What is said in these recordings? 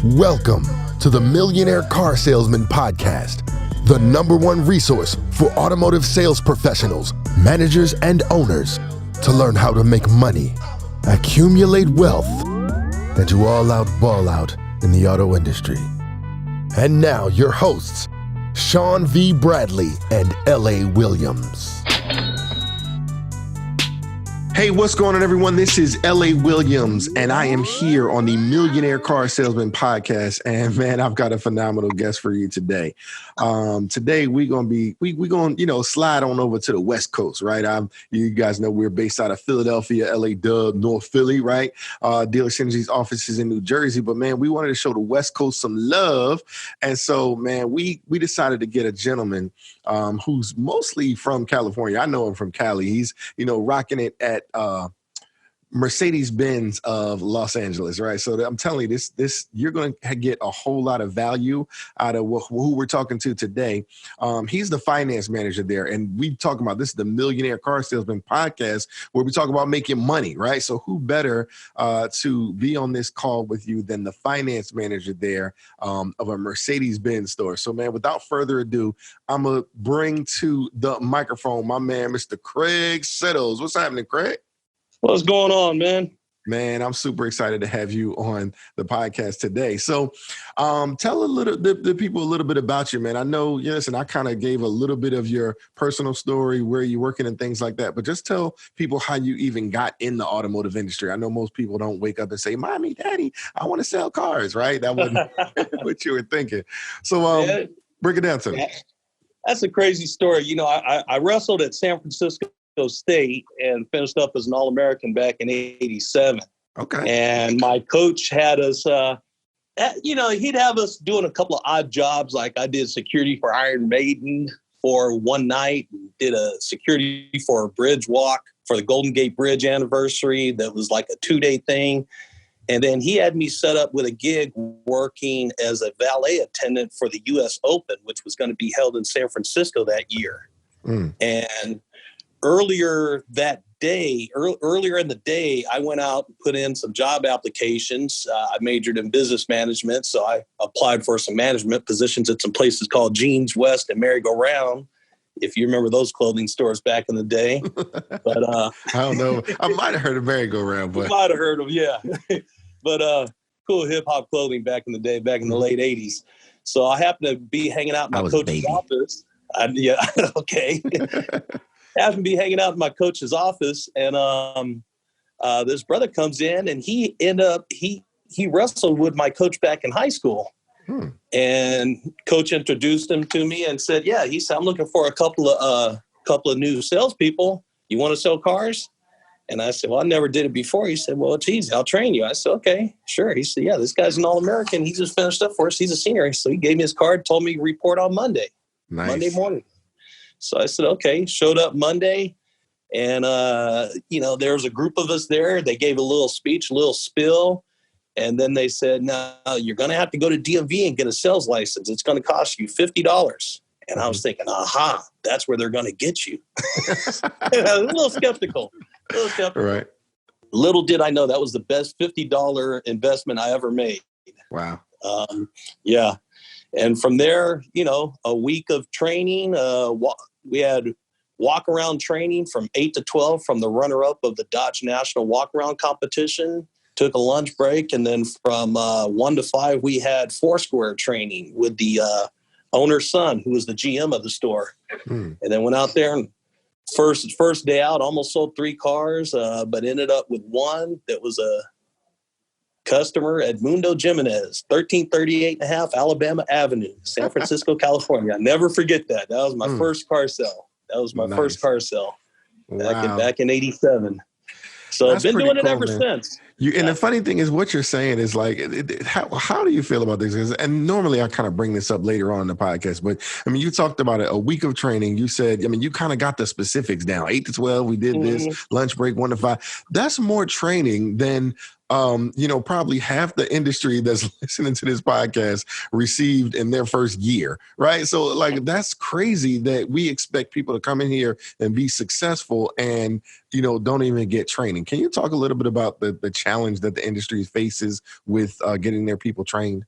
Welcome to the Millionaire Car Salesman Podcast, the #1 resource for automotive sales professionals, managers, and owners to learn how to make money, accumulate wealth, and to all out ball out in the auto industry. And now your hosts, Sean V. Bradley and L.A. Williams. Hey, what's going on, everyone? This is L.A. Williams, and I am here on the Millionaire Car Salesman Podcast. And man, I've got a phenomenal guest for you today. Today we're gonna slide on over to the West Coast, right? You guys know we're based out of Philadelphia, L.A. Dub, North Philly, right? Dealer Synergy's offices in New Jersey, but man, we wanted to show the West Coast some love, and so man, we decided to get a gentleman who's mostly from California. I know him from Cali. He's rocking it at Mercedes Benz of Los Angeles, right? So I'm telling you, this you're going to get a whole lot of value out of who we're talking to today. He's the finance manager there, and we talk about this is the Millionaire Car Salesman Podcast, where we talk about making money, right? So who better to be on this call with you than the finance manager there of a Mercedes Benz store? So man, without further ado, I'm gonna bring to the microphone my man, Mr. Craig Settles. What's happening, Craig? What's going on, man? Man, I'm super excited to have you on the podcast today. So tell the people a little bit about you, man. I know, listen, I kind of gave a little bit of your personal story, where you're working and things like that, but just tell people how you even got in the automotive industry. I know most people don't wake up and say, Mommy, Daddy, I want to sell cars, right? That wasn't what you were thinking. So break it down to me. That's a crazy story. I wrestled at San Francisco State and finished up as an All-American back in '87. Okay. And my coach had us, he'd have us doing a couple of odd jobs. Like I did security for Iron Maiden for one night, did a security for a bridge walk for the Golden Gate Bridge anniversary. That was like a 2-day thing. And then he had me set up with a gig working as a valet attendant for the U.S. Open, which was going to be held in San Francisco that year. And earlier in the day, I went out and put in some job applications. I majored in business management, so I applied for some management positions at some places called Jeans West and Merry-Go-Round, if you remember those clothing stores back in the day. But I don't know. I might have heard of Merry-Go-Round, but you might have heard of, yeah. But cool hip-hop clothing back in the day, back in the late 80s. So I happened to be hanging out in my coach's office. Okay. Happened to be hanging out in my coach's office, and this brother comes in, and he wrestled with my coach back in high school. And coach introduced him to me and said, "Yeah," he said, "I'm looking for a couple of new salespeople. You want to sell cars?" And I said, "Well, I never did it before." He said, "Well, it's easy. I'll train you." I said, "Okay, sure." He said, "Yeah, this guy's an All-American. He just finished up for us. He's a senior." So he gave me his card, told me to report on Monday. Nice. Monday morning. So I said, okay, showed up Monday, and, there was a group of us there. They gave a little speech, a little spill, and then they said, "No, you're going to have to go to DMV and get a sales license. It's going to cost you $50. And I was thinking, aha, that's where they're going to get you. a little skeptical. Right. Little did I know that was the best $50 investment I ever made. Wow. Yeah. And from there, a week of training, we had walk-around training from 8 to 12 from the runner-up of the Dodge National walk-around competition, took a lunch break, and then from 1 to 5, we had Foursquare training with the owner's son, who was the GM of the store. And then went out there, and first day out, almost sold 3 cars, but ended up with one that was a customer, Edmundo Jimenez, 1338.5 Alabama Avenue, San Francisco, California. I never forget that. That was my first car sell. First car sell back in '87. So I've been doing it ever since. And the funny thing is, what you're saying is like, how do you feel about this? And normally I kind of bring this up later on in the podcast, but I mean, you talked about a week of training. You said, you kind of got the specifics down. 8 to 12, we did this, lunch break, 1 to 5. That's more training than probably half the industry that's listening to this podcast received in their first year, right? So like, that's crazy that we expect people to come in here and be successful and, don't even get training. Can you talk a little bit about the challenge that the industry faces with getting their people trained?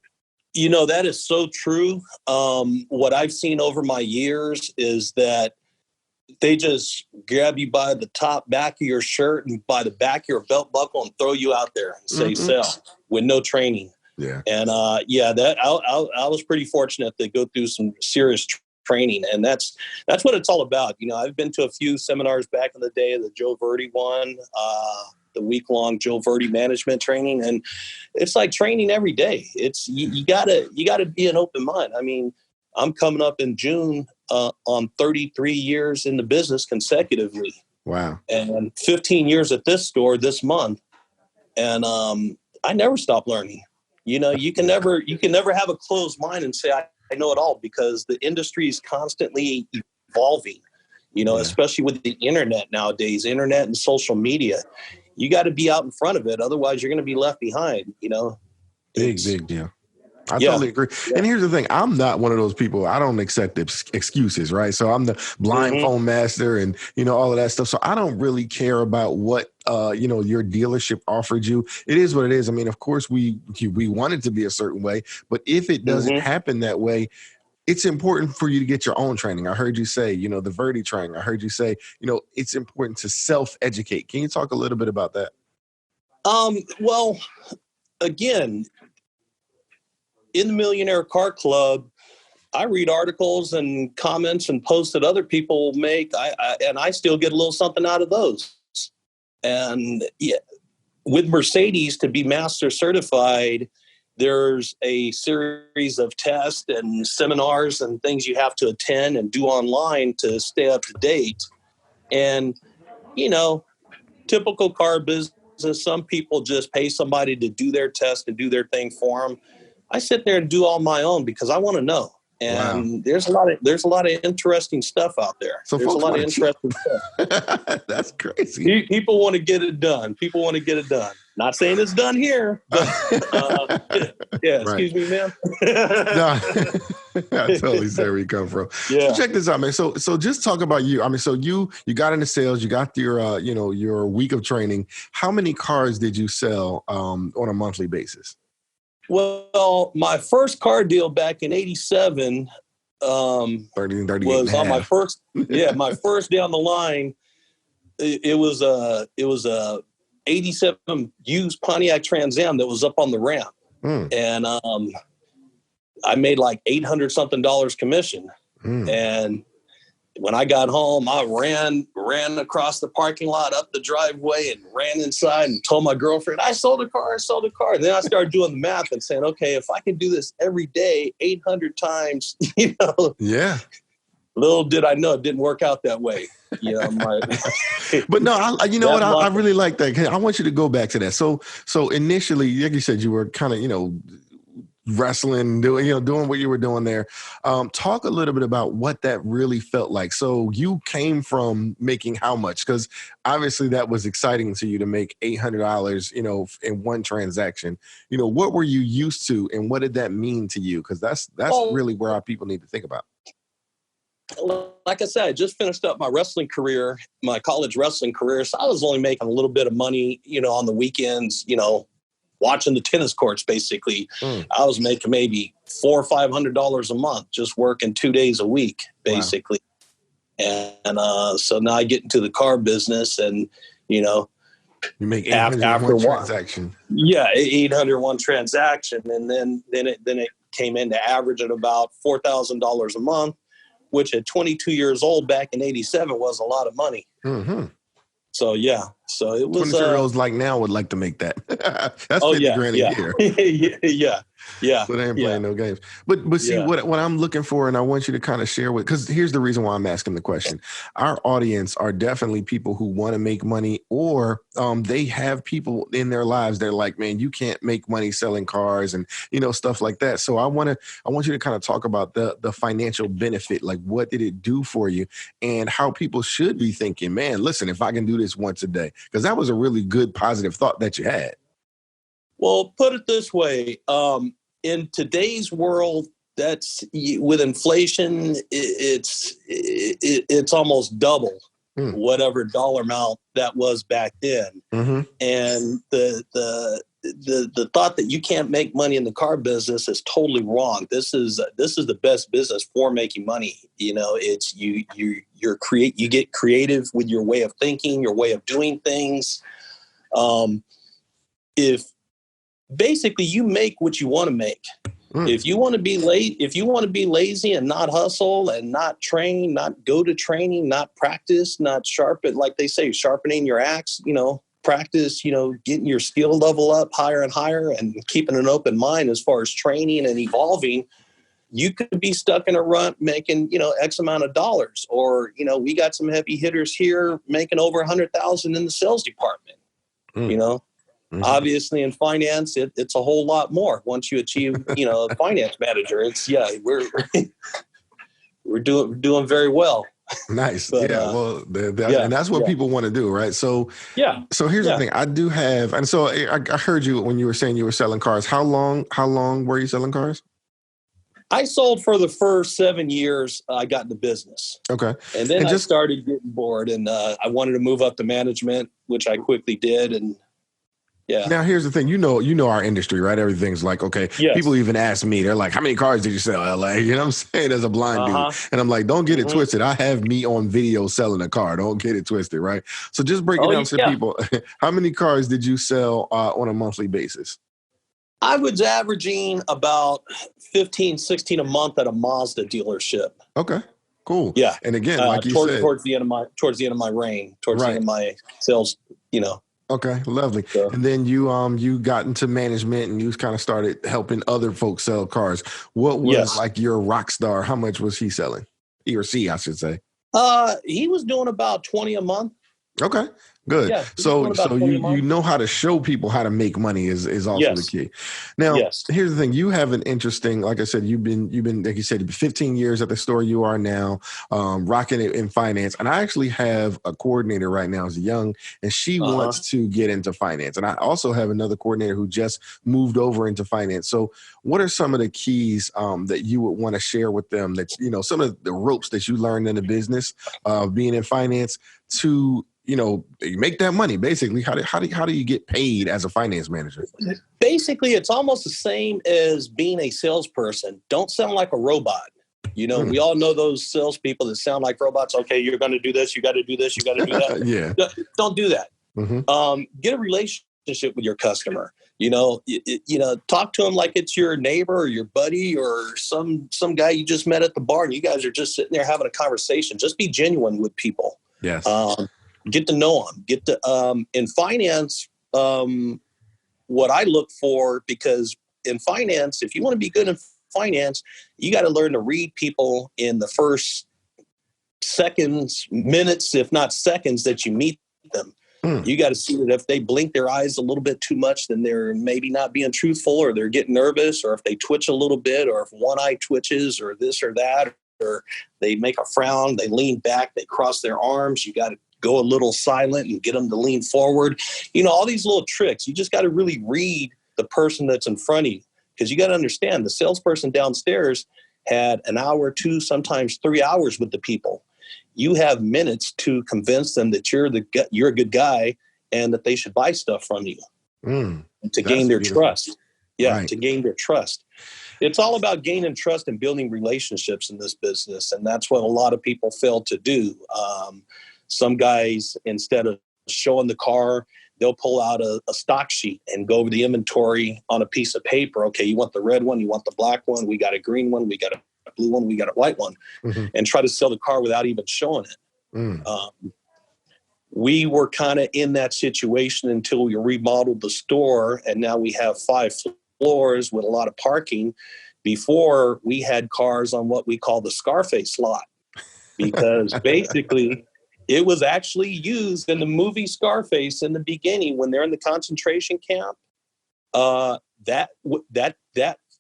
That is so true. What I've seen over my years is that they just grab you by the top back of your shirt and by the back of your belt buckle and throw you out there and say, sell with no training. Yeah. And that I was pretty fortunate to go through some serious training, and that's what it's all about. I've been to a few seminars back in the day, the Joe Verdi one, the week-long Joe Verdi management training, and it's like training every day. It's you gotta be an open mind. I mean, I'm coming up in June on 33 years in the business consecutively. Wow. And 15 years at this store this month. And I never stop learning. You can never have a closed mind and say, I know it all, because the industry is constantly evolving, especially with the internet nowadays, internet and social media. You got to be out in front of it. Otherwise, you're going to be left behind, Big deal. I totally agree. Yeah. And here's the thing. I'm not one of those people. I don't accept excuses, right? So I'm the blind phone master and, all of that stuff. So I don't really care about what, your dealership offered you. It is what it is. I mean, of course, we want it to be a certain way. But if it doesn't happen that way, it's important for you to get your own training. I heard you say, the Verdi training. I heard you say, it's important to self-educate. Can you talk a little bit about that? Well, again, in the Millionaire Car Club, I read articles and comments and posts that other people make, and I still get a little something out of those. And with Mercedes, to be master certified, there's a series of tests and seminars and things you have to attend and do online to stay up to date. And, typical car business, some people just pay somebody to do their test and do their thing for them. I sit there and do all my own because I want to know. And there's a lot of interesting stuff out there. So there's a lot of interesting stuff. That's crazy. People want to get it done. Not saying it's done here, but excuse me, ma'am. No, I totally see where you come from. Yeah. So check this out, man. So just talk about you. I mean, so you got into sales, you got your week of training. How many cars did you sell on a monthly basis? Well, my first car deal back in '87 was on my first, my first down the line. It was a '87 used Pontiac Trans Am that was up on the ramp, and I made like $800 something commission. And when I got home, I ran across the parking lot, up the driveway, and ran inside and told my girlfriend, I sold a car. And then I started doing the math and saying, okay, if I can do this every day, 800 times, Yeah. Little did I know it didn't work out that way. But no, I really like that. I want you to go back to that. So initially, like you said, you were kind of, wrestling, doing what you were doing there. Talk a little bit about what that really felt like. So you came from making how much? Because obviously that was exciting to you to make $800, in one transaction. What were you used to, and what did that mean to you? Because that's really where our people need to think about. Like I said, I just finished up my wrestling career, my college wrestling career. So I was only making a little bit of money, on the weekends, watching the tennis courts, basically. I was making maybe $400 or $500 a month, just working 2 days a week, basically. Wow. And so now I get into the car business, and, you make 800 one transaction. Yeah, 801 transaction. And then it came into average at about $4,000 a month, which at 22 years old back in '87 was a lot of money. Mm-hmm. So it was 22-year-olds like now would like to make that. That's 50 grand a year. Yeah. So they ain't playing no games. But see what I'm looking for, and I want you to kind of share with, because here's the reason why I'm asking the question. Our audience are definitely people who want to make money, or they have people in their lives that are like, man, you can't make money selling cars and stuff like that. So I want you to kind of talk about the financial benefit, like what did it do for you, and how people should be thinking, man, listen, if I can do this once a day, because that was a really good positive thought that you had. Well, put it this way. In today's world, that's with inflation, it's almost double whatever dollar amount that was back then. Mm-hmm. And the thought that you can't make money in the car business is totally wrong. This is the best business for making money. You know, it's you get creative with your way of thinking, your way of doing things. If basically you make what you want to make. If you want to be lazy and not hustle and not train, not go to training, not practice, not sharpen, like they say, sharpening your axe, practice, getting your skill level up higher and higher and keeping an open mind as far as training and evolving, you could be stuck in a rut making, X amount of dollars. Or, we got some heavy hitters here making over 100,000 in the sales department, Mm-hmm. Obviously, in finance, it's a whole lot more. Once you achieve, a finance manager, we're doing very well. Nice, but, and that's what people want to do, right? So, So here's the thing: I do have, and so I heard you when you were saying you were selling cars. How long were you selling cars? I sold for the first 7 years. I got into business. Okay, and then I started getting bored, and I wanted to move up to management, which I quickly did, and. Yeah. Now here's the thing, you know our industry, right? Everything's like, okay, people even ask me, they're like, how many cars did you sell, LA? You know what I'm saying? As a blind dude. And I'm like, don't get it twisted. I have me on video selling a car. Don't get it twisted, right? So just break it down to people. How many cars did you sell on a monthly basis? I was averaging about 15, 16 a month at a Mazda dealership. Okay, cool. Yeah. And again, like you said. Towards the end of my reign, towards the end of my sales, Okay, lovely. So, and then you got into management and you kind of started helping other folks sell cars. What was like your rock star? How much was he selling? He or she, I should say. He was doing about 20 a month. Okay, good. Yeah, so you know how to show people how to make money is also the key. Now, here's the thing. You have an interesting, like I said, you've been like you said, 15 years at the store you are now, rocking it in finance. And I actually have a coordinator right now who's young, and she wants to get into finance. And I also have another coordinator who just moved over into finance. So what are some of the keys that you would want to share with them that, some of the ropes that you learned in the business of being in finance to, you make that money. Basically, how do you get paid as a finance manager? Basically, it's almost the same as being a salesperson. Don't sound like a robot. We all know those salespeople that sound like robots. Okay, you're going to do this. You got to do this. You got to do that. Don't do that. Mm-hmm. Get a relationship with your customer. Talk to them like it's your neighbor or your buddy or some guy you just met at the bar, and you guys are just sitting there having a conversation. Just be genuine with people. Yes. Get to know them. In finance, what I look for, because in finance, if you want to be good in finance, you got to learn to read people in the first seconds, minutes, if not seconds that you meet them. You got to see that if they blink their eyes a little bit too much, then they're maybe not being truthful, or they're getting nervous, or if they twitch a little bit, or if one eye twitches, or this or that, or they make a frown, they lean back, they cross their arms. You got to go a little silent and get them to lean forward. All these little tricks. You just got to really read the person that's in front of you, because you got to understand the salesperson downstairs had an hour, 2, sometimes 3 hours with the people. You have minutes to convince them that you're a good guy and that they should buy stuff from you to gain their trust. Yeah, right. To gain their trust. It's all about gaining trust and building relationships in this business, and that's what a lot of people fail to do. Some guys, instead of showing the car, they'll pull out a stock sheet and go over the inventory on a piece of paper. Okay, you want the red one, you want the black one, we got a green one, we got a blue one, we got a white one, and try to sell the car without even showing it. We were kind of in that situation until we remodeled the store, and now we have 5 floors with a lot of parking. Before, we had cars on what we call the Scarface Lot, because basically it was actually used in the movie Scarface in the beginning when they're in the concentration camp.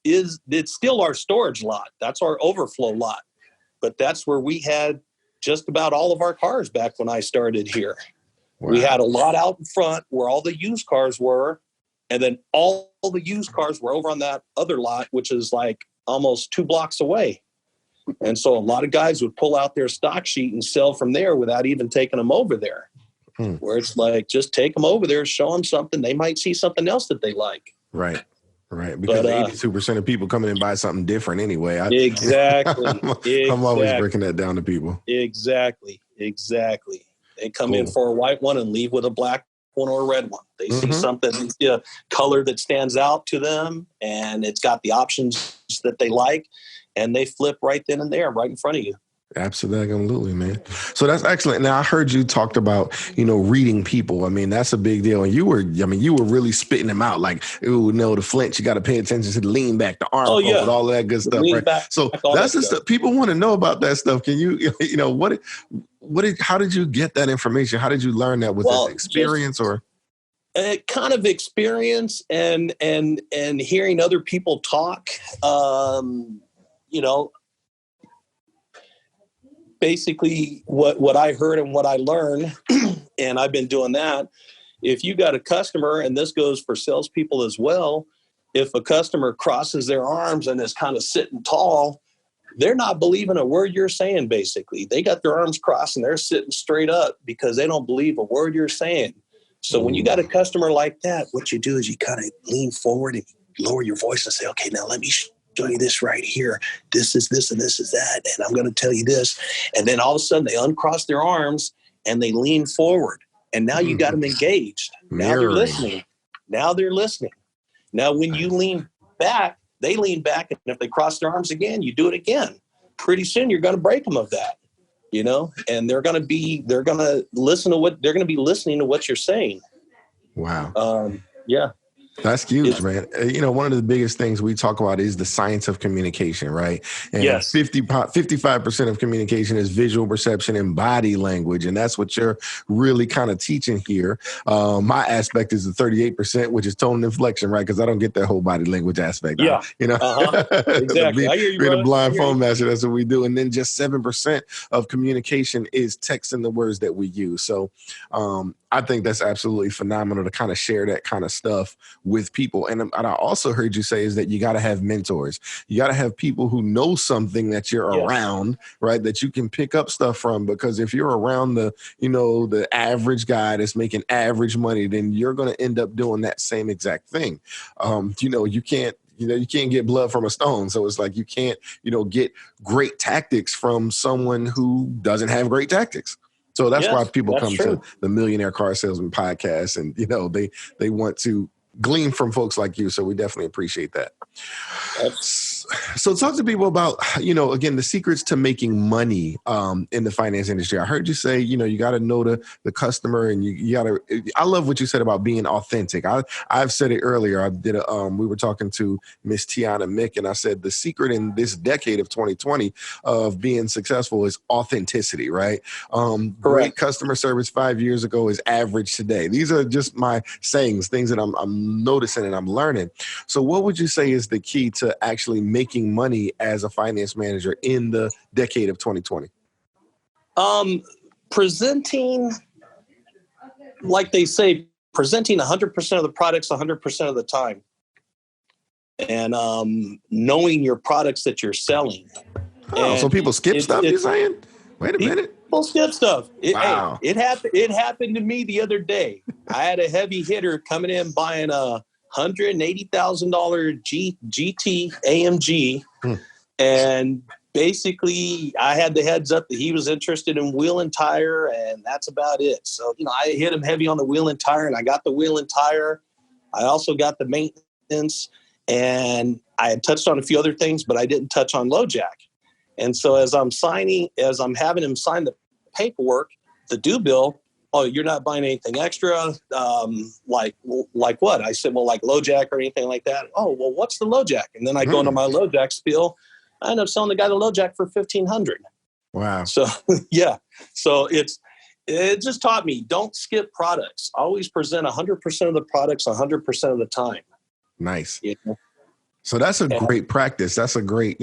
It's still our storage lot. That's our overflow lot. But that's where we had just about all of our cars back when I started here. Wow. We had a lot out in front where all the used cars were, and then all the used cars were over on that other lot, which is like almost 2 blocks away. And so a lot of guys would pull out their stock sheet and sell from there without even taking them over there. Where it's like, just take them over there, show them something. They might see something else that they like. Right. Because 82% of people come in and buy something different anyway. Exactly. I'm always breaking that down to people. Exactly. They come in for a white one and leave with a black one or a red one. They see something, a color that stands out to them, and it's got the options that they like, and they flip right then and there, right in front of you. Absolutely, man. So that's excellent. Now I heard you talked about, reading people. I mean, that's a big deal. And you were really spitting them out like, the flinch, you got to pay attention to the lean back, the arm fold, all of that good stuff. Right. So that's the stuff people want to know about that stuff. Can you, how did you get that information? How did you learn that? Was it experience or? Kind of experience and hearing other people talk, basically what I heard and what I learned, and I've been doing that. If you got a customer, and this goes for salespeople as well, if a customer crosses their arms and is kind of sitting tall, they're not believing a word you're saying, basically. They got their arms crossed and they're sitting straight up because they don't believe a word you're saying. So when you got a customer like that, what you do is you kind of lean forward and lower your voice and say, okay, now let me show you this right here. This is this and this is that. And I'm going to tell you this. And then all of a sudden they uncross their arms and they lean forward. And now you got them engaged. Now they're listening. Now when you lean back, they lean back. And if they cross their arms again, you do it again. Pretty soon you're going to break them of that, and they're going to be listening to what you're saying. Wow. Yeah. That's huge, man. One of the biggest things we talk about is the science of communication, right? And 55% of communication is visual perception and body language. And that's what you're really kind of teaching here. My aspect is the 38%, which is tone and inflection, right? Because I don't get that whole body language aspect. Yeah. Exactly. I hear you, being a blind phone master, that's what we do. And then just 7% of communication is text and the words that we use. So I think that's absolutely phenomenal to kind of share that kind of stuff with people. And I also heard you say is that you got to have mentors. You got to have people who know something that you're around, right? That you can pick up stuff from, because if you're around the average guy that's making average money, then you're going to end up doing that same exact thing. You can't get blood from a stone. So it's like you can't, get great tactics from someone who doesn't have great tactics. So that's why people come to the Millionaire Car Salesman podcast, and they want to glean from folks like you. So we definitely appreciate that. So talk to people about, again, the secrets to making money in the finance industry. I heard you say, you got to know the customer, and you got to, I love what you said about being authentic. I've said it earlier. We were talking to Miss Tiana Mick, and I said the secret in this decade of 2020 of being successful is authenticity, right? Great customer service 5 years ago is average today. These are just my sayings, things that I'm noticing and I'm learning. So what would you say is the key to actually making money as a finance manager in the decade of 2020? Presenting, like they say, presenting 100% of the products 100% of the time, and knowing your products that you're selling. So people skip stuff, you're saying? Wait a minute. People skip stuff. Wow. It happened to me the other day. I had a heavy hitter coming in buying a $180,000 GT AMG. And basically I had the heads up that he was interested in wheel and tire, and that's about it. So, I hit him heavy on the wheel and tire, and I got the wheel and tire. I also got the maintenance, and I had touched on a few other things, but I didn't touch on LoJack. And so as I'm having him sign the paperwork, the due bill, oh, you're not buying anything extra? Like what? I said, well, like LoJack or anything like that. Oh, well, what's the LoJack? And then I go into my LoJack spiel. I end up selling the guy the LoJack for $1,500. Wow. So, yeah. So it just taught me, don't skip products. Always present 100% of the products 100% of the time. Nice. So that's a great practice. That's a great,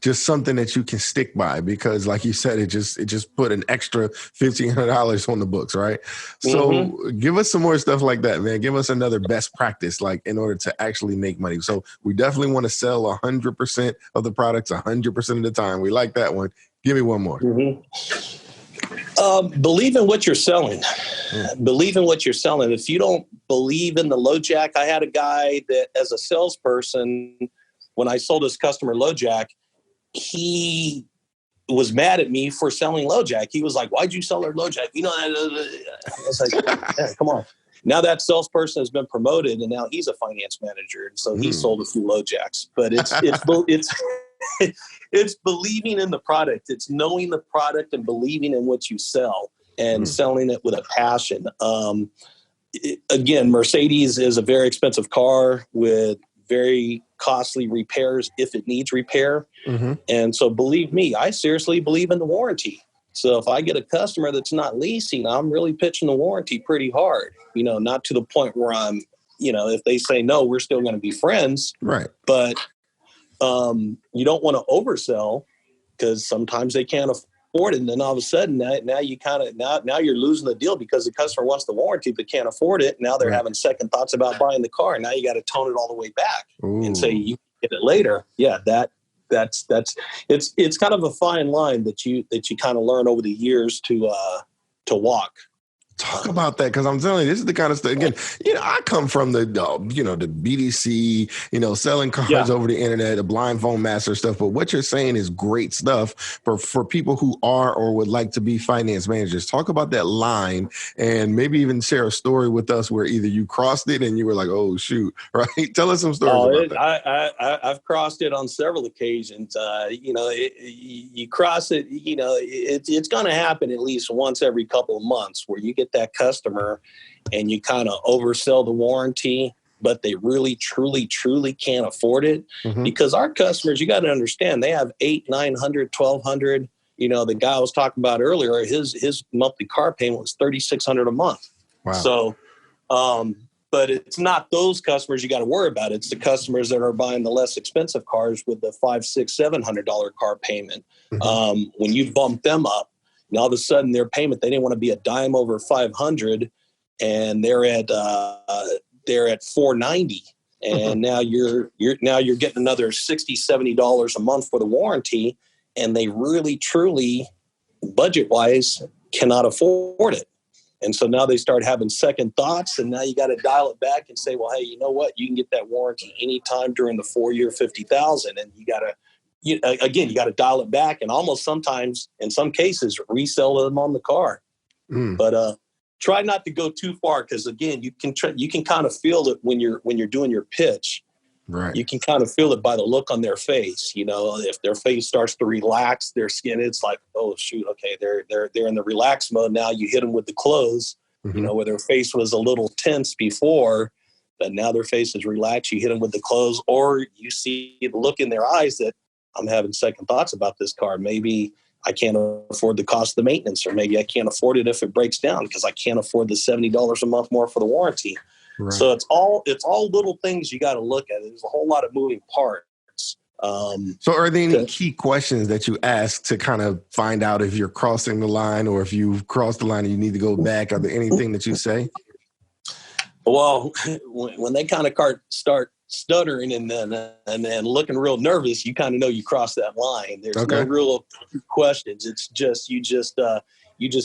just something that you can stick by, because like you said, it just put an extra $1,500 on the books, right? So give us some more stuff like that, man. Give us another best practice, like in order to actually make money. So we definitely want to sell 100% of the products 100% of the time. We like that one. Give me one more. Believe in what you're selling. Believe in what you're selling. If you don't believe in the low jack, I had a guy that as a salesperson, when I sold his customer low jack, he was mad at me for selling low jack. He was like, "Why'd you sell her low jack?" I was like, yeah, come on. Now that salesperson has been promoted and now he's a finance manager. And so he sold a few low jacks, but it's it's believing in the product. It's knowing the product and believing in what you sell and selling it with a passion. Again, Mercedes is a very expensive car with very costly repairs if it needs repair. And so believe me, I seriously believe in the warranty. So if I get a customer that's not leasing, I'm really pitching the warranty pretty hard, not to the point where I'm, if they say no, we're still going to be friends. Right. But you don't want to oversell, because sometimes they can't afford it. And then all of a sudden now you're losing the deal because the customer wants the warranty but can't afford it. Now they're having second thoughts about buying the car. Now you got to tone it all the way back and say you get it later. Yeah, that's it's kind of a fine line that you kind of learn over the years to walk. Talk about that, because I'm telling you, this is the kind of stuff. Again, I come from the BDC, selling cars over the internet, the blind phone master stuff. But what you're saying is great stuff for people who are or would like to be finance managers. Talk about that line, and maybe even share a story with us where either you crossed it and you were like, "Oh shoot!" Right? Tell us some stories about that. I've crossed it on several occasions. You cross it. It's going to happen at least once every couple of months where you get that customer and you kind of oversell the warranty, but they really, truly, truly can't afford it. Because our customers, you got to understand, they have $800, $900, $1,200. The guy I was talking about earlier, his monthly car payment was $3,600 a month. Wow. So, but it's not those customers you got to worry about. It's the customers that are buying the less expensive cars with the $500, $600, $700 car payment. When you bump them up, and all of a sudden their payment, they didn't want to be a dime over 500, and they're at $490, and now you're getting another $60, $70 a month for the warranty, and they really truly budget wise cannot afford it. And so now they start having second thoughts, and now you got to dial it back and say, well, hey, you know what? You can get that warranty anytime during the 4-year 50,000, and you got to dial it back, and almost sometimes, in some cases, resell them on the car. But try not to go too far, because again, you can kind of feel it when you're doing your pitch. Right. You can kind of feel it by the look on their face. If their face starts to relax, their skin, it's like, oh shoot, okay, they're in the relax mode now. You hit them with the close, where their face was a little tense before, but now their face is relaxed. You hit them with the close, or you see the look in their eyes that I'm having second thoughts about this car. Maybe I can't afford the cost of the maintenance, or maybe I can't afford it if it breaks down because I can't afford the $70 a month more for the warranty. Right. So it's all little things you got to look at. There's a whole lot of moving parts. So are there any key questions that you ask to kind of find out if you're crossing the line, or if you've crossed the line and you need to go back? Are there anything that you say? Well, when they kind of start stuttering and then looking real nervous, you kind of know you crossed that line. There's no real questions. It's just you just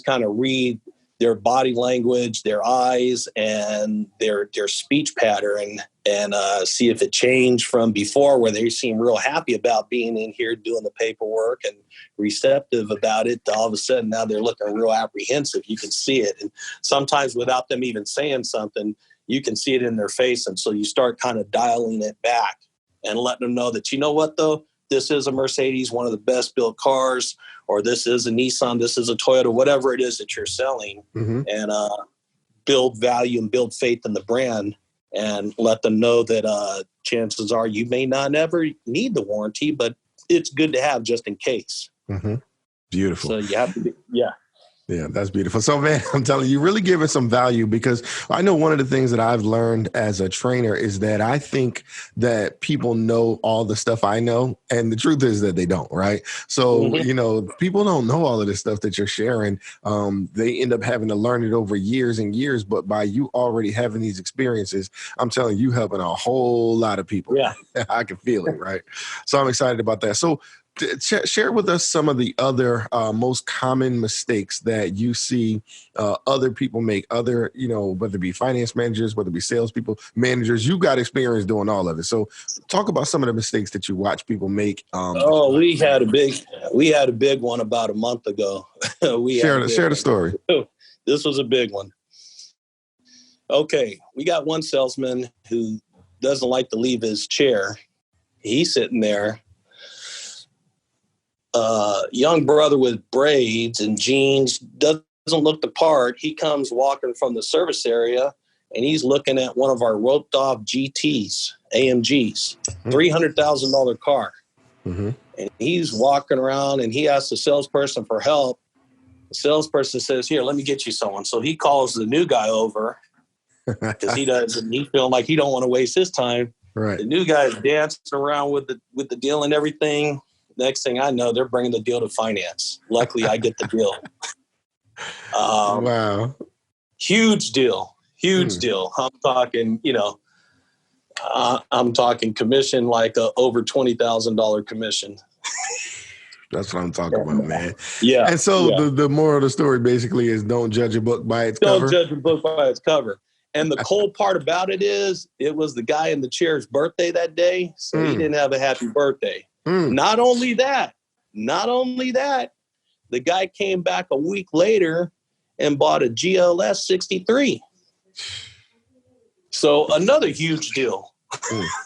kind of read their body language, their eyes, and their speech pattern, and see if it changed from before, where they seem real happy about being in here doing the paperwork and receptive about it, to all of a sudden now they're looking real apprehensive. You can see it, and sometimes without them even saying something, you can see it in their face. And so you start kind of dialing it back and letting them know that, you know what, though, this is a Mercedes, one of the best built cars, or this is a Nissan, this is a Toyota, whatever it is that you're selling, and build value and build faith in the brand, and let them know that chances are you may not ever need the warranty, but it's good to have just in case. Beautiful. So you have to be, yeah. Yeah, that's beautiful. So, man, I'm telling you, really giving some value, because I know one of the things that I've learned as a trainer is that I think that people know all the stuff I know. And the truth is that they don't, right? So, Mhm. people don't know all of this stuff that you're sharing. They end up having to learn it over years and years. But by you already having these experiences, I'm telling you, helping a whole lot of people. Yeah. I can feel it, right? So I'm excited about that. So, share with us some of the other most common mistakes that you see other people make, whether it be finance managers, whether it be salespeople, managers. You got experience doing all of it. So talk about some of the mistakes that you watch people make. Oh, we had a big one about a month ago. We had a big Share the one. story. This was a big one. Okay, we got one salesman who doesn't like to leave his chair. He's sitting there, young brother with braids and jeans, doesn't look the part. He comes walking from the service area, and he's looking at one of our roped off GTs, AMGs, $300,000 car. Mm-hmm. And he's walking around, and he asks the salesperson for help. The salesperson says, "Here, let me get you someone." So he calls the new guy over, because he feeling like he don't want to waste his time. Right. The new guy's dancing around with the deal and everything. Next thing I know, they're bringing the deal to finance. Luckily, I get the deal. Wow. Huge deal. I'm talking, I'm talking commission, like over $20,000 commission. That's what I'm talking about, man. Yeah. And so yeah. the moral of the story basically is don't judge a book by its cover. Don't judge a book by its cover. And the cool part about it is it was the guy in the chair's birthday that day, so he didn't have a happy birthday. Not only that, the guy came back a week later and bought a GLS 63. So another huge deal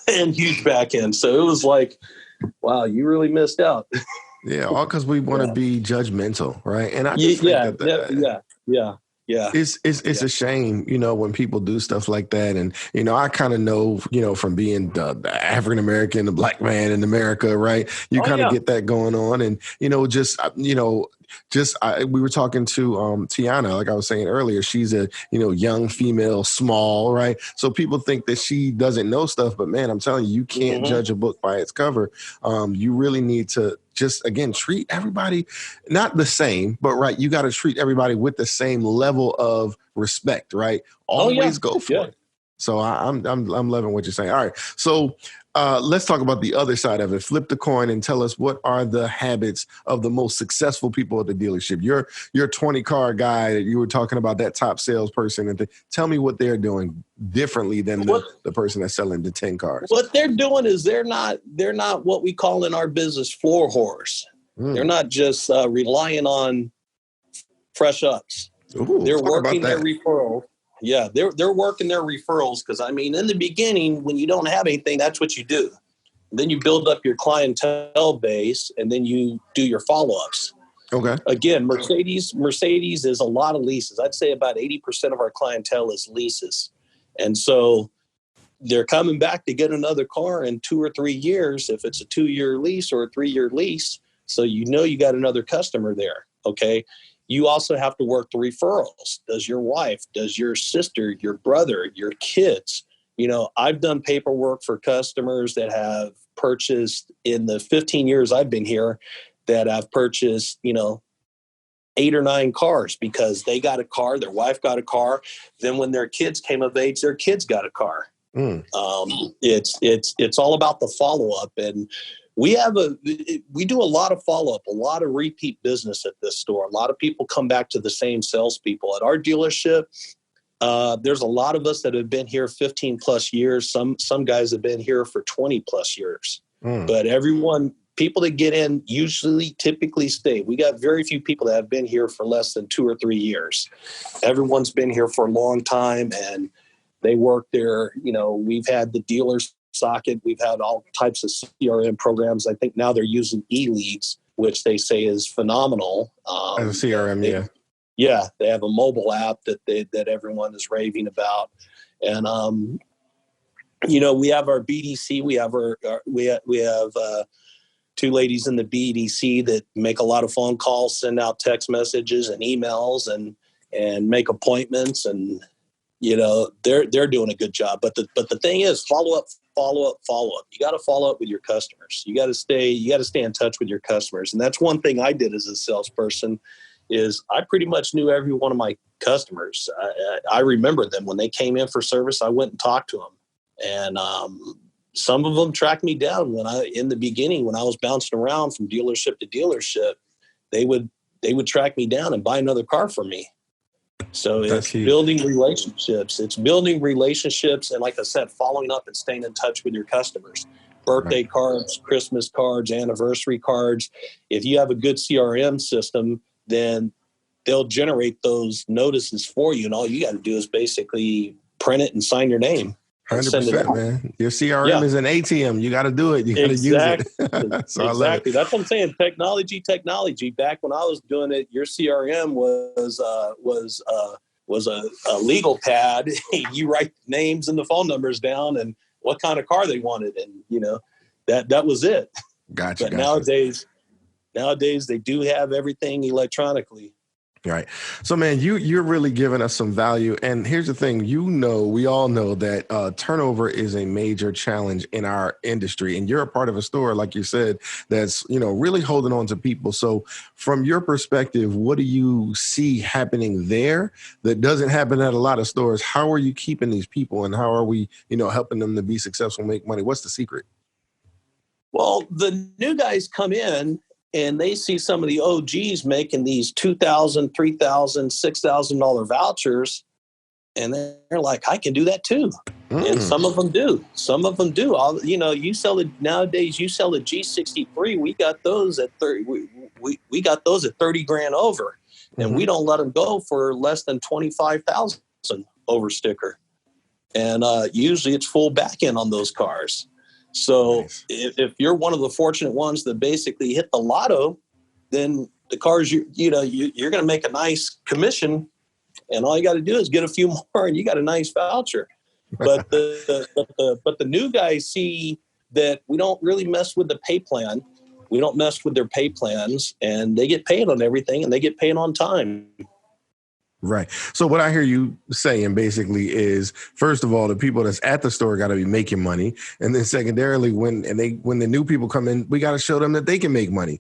and huge back end. So it was like, wow, you really missed out. Yeah, all because we want to be judgmental, right? And I just think that yeah. It's a shame, when people do stuff like that. And, I kind of know, from being the African American, the black man in America, right? You kind of get that going on. And, we were talking to Tiana, like I was saying earlier, she's a, young female, small, right? So people think that she doesn't know stuff, but man, I'm telling you, you can't judge a book by its cover. You really need to just, again, treat everybody not the same, but right, you got to treat everybody with the same level of respect, right? Always go for it. So I'm loving what you're saying. All right, so let's talk about the other side of it. Flip the coin and tell us, what are the habits of the most successful people at the dealership? Your 20 car guy that you were talking about, that top salesperson, and tell me what they're doing differently than the person that's selling the 10 cars. What they're doing is they're not what we call in our business floor whores. They're not just relying on fresh ups. They're working their referrals. Yeah, they're working their referrals, because in the beginning, when you don't have anything, that's what you do. Then you build up your clientele base, and then you do your follow-ups. Okay. Again, Mercedes is a lot of leases. I'd say about 80% of our clientele is leases. And so they're coming back to get another car in 2 or 3 years, if it's a 2-year lease or a 3-year lease. So you got another customer there, okay? You also have to work the referrals. Does your wife, does your sister, your brother, your kids? I've done paperwork for customers that have purchased, in the 15 years I've been here, that I've purchased, 8 or 9 cars, because they got a car, their wife got a car. Then when their kids came of age, their kids got a car. It's all about the follow-up. And we do a lot of follow-up, a lot of repeat business at this store. A lot of people come back to the same salespeople. At our dealership, there's a lot of us that have been here 15 plus years. Some guys have been here for 20 plus years. But people that get in typically stay. We got very few people that have been here for less than 2 or 3 years. Everyone's been here for a long time, and they work there. We've had the dealers socket. We've had all types of CRM programs. I think now they're using e-leads, which they say is phenomenal. As a CRM, yeah, they have a mobile app that everyone is raving about. And we have our BDC. We have two ladies in the BDC that make a lot of phone calls, send out text messages and emails and make appointments. And, they're doing a good job. But the thing is, follow up. You got to follow up with your customers. You got to stay in touch with your customers. And that's one thing I did as a salesperson is I pretty much knew every one of my customers. I remember them when they came in for service. I went and talked to them, and some of them tracked me down in the beginning when I was bouncing around from dealership to dealership. They would track me down and buy another car from me. So it's building relationships. It's building relationships, and like I said, following up and staying in touch with your customers. Birthday cards, Christmas cards, anniversary cards. If you have a good CRM system, then they'll generate those notices for you, and all you got to do is basically print it and sign your name. 100%, man. Your CRM is an ATM. You got to do it. You got to use it. So exactly. That's what I'm saying. Technology. Back when I was doing it, your CRM was a legal pad. You write names and the phone numbers down and what kind of car they wanted, and that was it. Gotcha. But nowadays they do have everything electronically. Right. So, man, you're really giving us some value. And here's the thing, we all know that turnover is a major challenge in our industry. And you're a part of a store, like you said, that's, really holding on to people. So from your perspective, what do you see happening there that doesn't happen at a lot of stores? How are you keeping these people, and how are we, helping them to be successful, make money? What's the secret? Well, the new guys come in and they see some of the OGs making these $2,000, $3,000, $6,000 vouchers, and they're like, I can do that too. And some of them do. You sell it nowadays. You sell a G63. We got those at 30. We got those at 30 grand over, and we don't let them go for less than 25,000 over sticker. And usually it's full back end on those cars. So nice. If you're one of the fortunate ones that basically hit the lotto, then the cars, you're going to make a nice commission, and all you got to do is get a few more and you got a nice voucher. But the new guys see that we don't really mess with the pay plan. We don't mess with their pay plans, and they get paid on everything, and they get paid on time. Right. So what I hear you saying basically is, first of all, the people that's at the store got to be making money. And then secondarily, when the new people come in, we got to show them that they can make money.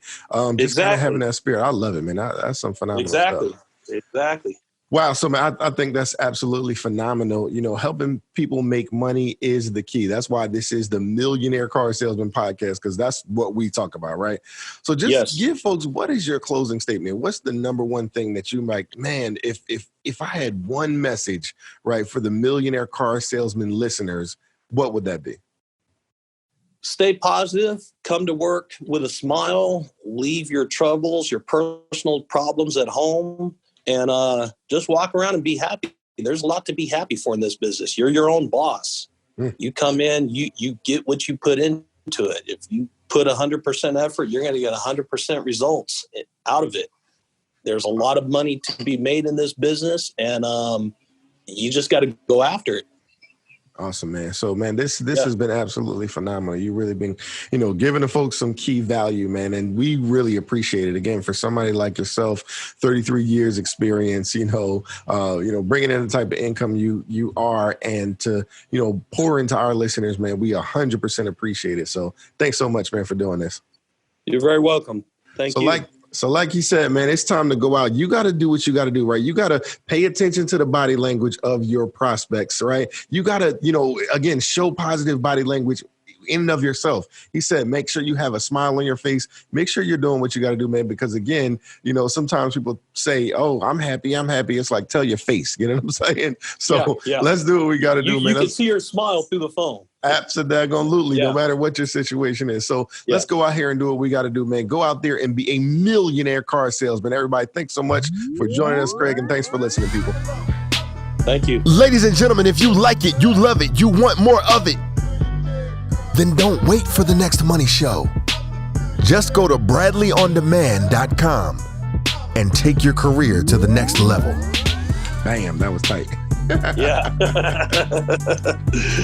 Just kind of having that spirit. I love it, man. That's some phenomenal stuff. Exactly. Wow. So man, I think that's absolutely phenomenal. Helping people make money is the key. That's why this is the Millionaire Car Salesman Podcast, because that's what we talk about, right? So just give folks, what is your closing statement? What's the number one thing that you like, man, if I had one message, right, for the Millionaire Car Salesman listeners, what would that be? Stay positive, come to work with a smile, leave your troubles, your personal problems at home, and just walk around and be happy. There's a lot to be happy for in this business. You're your own boss. You come in, you get what you put into it. If you put 100% effort, you're going to get 100% results out of it. There's a lot of money to be made in this business, and you just got to go after it. Awesome, man. So, man, this has been absolutely phenomenal. You've really been, giving the folks some key value, man. And we really appreciate it. Again, for somebody like yourself, 33 years experience, bringing in the type of income you are, and to, pour into our listeners, man, we 100% appreciate it. So thanks so much, man, for doing this. You're very welcome. Thank you. So like you said, man, it's time to go out. You got to do what you got to do, right? You got to pay attention to the body language of your prospects, right? You got to, again, show positive body language in and of yourself. He said, make sure you have a smile on your face. Make sure you're doing what you got to do, man, because again, sometimes people say, oh, I'm happy. It's like, tell your face, you know what I'm saying? So let's do what we got to do, man. You can see your smile through the phone. Absolutely, no matter what your situation is. So let's go out here and do what we got to do, man. Go out there and be a millionaire car salesman. Everybody, thanks so much for joining us, Craig, and thanks for listening, people. Thank you. Ladies and gentlemen, if you like it, you love it, you want more of it, then don't wait for the next money show. Just go to bradleyondemand.com and take your career to the next level. Bam, that was tight. Yeah.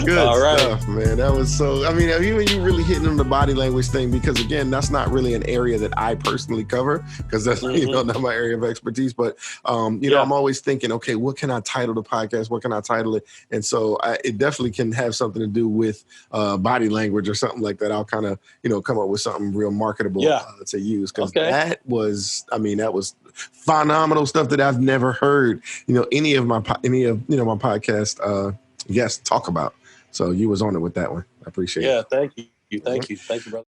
Good All right. stuff, man. That was so, I mean, even you really hitting on the body language thing, because again, that's not really an area that I personally cover, because that's, not my area of expertise. But, I'm always thinking, okay, what can I title the podcast? What can I title it? And so it definitely can have something to do with body language or something like that. I'll kind of, come up with something real marketable to use, because that was phenomenal stuff that I've never heard, any of my podcast guests talk about. So you was on it with that one. I appreciate it. Yeah, thank you. Thank you, brother.